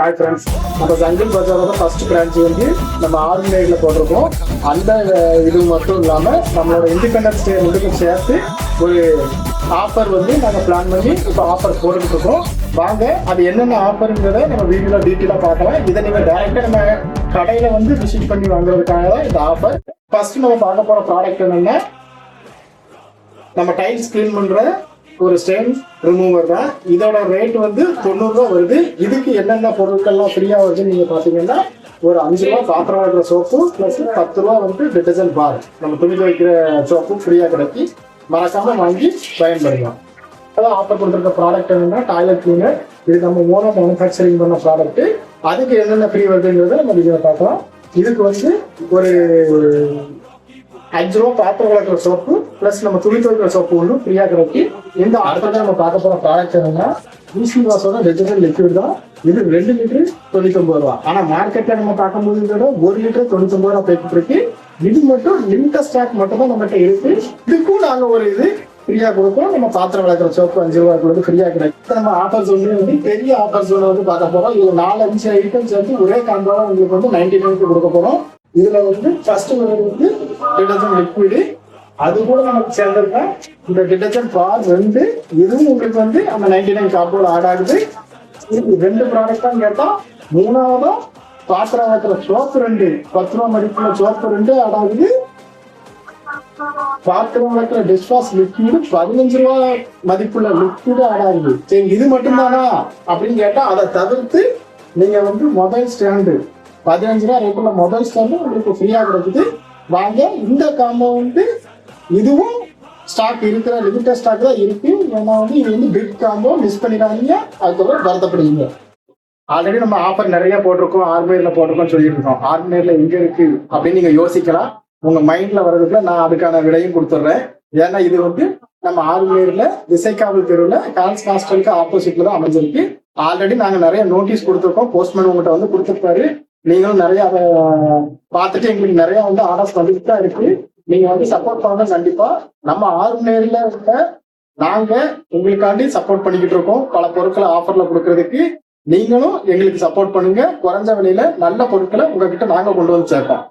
Hi friends, நம்ம jungle பஜாரோட first branch வந்து நம்ம ஆர்மினேட்ல போட்டிருக்கோம். அந்த இது மட்டும் இல்லாமல் நம்மளோட இண்டிபெண்டன்ஸ் டே மட்டும் சேர்த்து ஒரு ஆஃபர் வந்து நாங்கள் பிளான் பண்ணி இப்போ ஆஃபர் போட்டுக்கிட்டு இருக்கோம். வாங்க அது என்னென்ன ஆஃபருங்கிறத நம்ம வீடியோவில் டீட்டெயிலாக பார்க்கலாம். இதை நீங்கள் டேரெக்டாக நம்ம கடையில் வந்து விசிட் பண்ணி வாங்குறதுக்காக தான் இந்த ஆஃபர். ஃபர்ஸ்ட் நம்ம பார்க்க போகிற ப்ராடக்ட் என்னென்னா நம்ம டைல்ஸ் கிளீன் பண்ணுற ஒரு ஸ்டெயின் ரிமூவர் தான். இதோட ரேட் வந்து 90 ரூபா வருது. இதுக்கு என்னென்ன பொருட்கள்லாம் ஃப்ரீயாக வருதுன்னு நீங்கள் பார்த்தீங்கன்னா ஒரு 5 ரூபா பாத்திரம் வைக்கிற சோப்பு ப்ளஸ் 10 ரூபா வந்து டிட்டர்ஜென்ட் பார் நம்ம துணி துவைக்கிற சோப்பும் ஃப்ரீயாக கிடைக்கி மறக்காம வாங்கி பயன்படுத்தலாம். அதான் ஆஃபர் கொடுத்துருக்க ப்ராடக்ட் என்னன்னா டாய்லெட் கிளீனர். இது நம்ம ஓனாக மேனுஃபேக்சரிங் பண்ண ப்ராடக்ட். அதுக்கு என்னென்ன ஃப்ரீ வருதுங்கிறத நம்ம வீடியோ பார்க்கலாம். இதுக்கு வந்து ஒரு 5 ரூபா பாத்திரம் வளர்க்குற சோப்பு பிளஸ் நம்ம துணி துவைக்கிற சோப்பு ஒன்று ஃப்ரீயாக கிடைக்கி இந்த ஆஃபர் தான் நம்ம பார்க்க போகிற ப்ராடக்ட் என்னன்னா ஈஸ்டி வாஷோட டிட்டர்ஜென்ட் லிக்விட் தான். இது 2 லிட்டரு 99 ரூபா. ஆனால் மார்க்கெட்டில் நம்ம பார்க்கும்போது இதோட 1 லிட்டர் 99 ரூபா பேக்கெட் இருக்கு. இது மட்டும் லிமிட்டட் ஸ்டாக் மட்டும் தான் நம்மகிட்ட இருக்கு. இதுக்கும் நாங்கள் ஒரு இது ஃப்ரீயாக கொடுப்போம். நம்ம பாத்திரம் வளர்க்குற சோப்பு 5 ரூபாய்க்கு ஃப்ரீயாக கிடைக்கும். நம்ம ஆஃபர் ஜோன் வந்து பெரிய ஆஃபர் ஜோனை வந்து பார்க்க போகிறோம். இது 4-5 ஐட்டம் சேர்த்து ஒரே காம்போவா உங்களுக்கு வந்து 99 கொடுக்க போகிறோம். இதுல வந்து ஃபர்ஸ்ட் வந்து டிட்டர்ஜென்ட் லிக்விடு, அது கூட நமக்கு சேர்ந்திருக்கா இந்த டிட்டர்ஜென்ட் பார் 2. இதுவும் உங்களுக்கு வந்து அந்த 99 காம்போல ஆட் ஆகுது. இது 2 ப்ராடக்ட் தான் கேட்டா. மூணாவதும் பாத்திரம் வைக்கிற சோப்பு 2 10 ரூபா மதிப்புள்ள சோப்பு 2 ஆட் ஆகுது. பாத்திரம் வைக்கிற டிஷ்வாஷ் லிக்விடு 15 ரூபா மதிப்புள்ள லிக்விடு ஆட் ஆகுது. சரி, இது மட்டும்தானா அப்படின்னு கேட்டா அதை தவிர்த்து நீங்க வந்து மொபைல் ஸ்டாண்டு 15 ரூபா ரேட்டுள்ள மொபைல் ஸ்டாண்டு உங்களுக்கு ஃப்ரீயாக கிடைக்குது. வாங்க இந்த காம்போ வந்து இதுவும் ஸ்டாக் இருக்கிற லிமிட்டட் ஸ்டாக் தான் இருக்கு. ஏன்னா வந்து இது வந்து பிக் காம்போ, மிஸ் பண்ணிடாதீங்க. அதுக்கப்புறம் வருத்தப்படுவீங்க. ஆல்ரெடி நம்ம ஆஃபர் நிறைய போட்டிருக்கோம், ஆர்மினேட்ல போட்டிருக்கோம் சொல்லிட்டு இருக்கோம். ஆர்மினேட்ல எங்க இருக்கு அப்படின்னு நீங்க யோசிக்கலாம். உங்க மைண்ட்ல வர்றதுக்குள்ள நான் அதுக்கான விடையும் கொடுத்துட்றேன். ஏன்னா இது வந்து நம்ம ஆர்மினேட்ல திசைக்காவல் தெருவில் கான்ஸ் ஹாஸ்டலுக்கு ஆப்போசிட்ல தான் அமைஞ்சிருக்கு. ஆல்ரெடி நாங்க நிறைய நோட்டீஸ் கொடுத்துருக்கோம். போஸ்ட்மேன் உங்கள்கிட்ட வந்து கொடுத்துருப்பாரு. நீங்களும் நிறைய அதை பார்த்துட்டு எங்களுக்கு நிறைய வந்து ஆர்டர்ஸ் வந்துட்டு தான் இருக்கு. நீங்க வந்து சப்போர்ட் பண்ண கண்டிப்பா நம்ம ஆர்மினேட்ல இருக்க நாங்க உங்களுக்காண்டி சப்போர்ட் பண்ணிக்கிட்டு இருக்கோம். பல பொருட்களை ஆஃபர்ல கொடுக்கறதுக்கு நீங்களும் எங்களுக்கு சப்போர்ட் பண்ணுங்க. குறைஞ்ச விலையில நல்ல பொருட்களை உங்ககிட்ட நாங்க கொண்டு வந்து சேர்ப்போம்.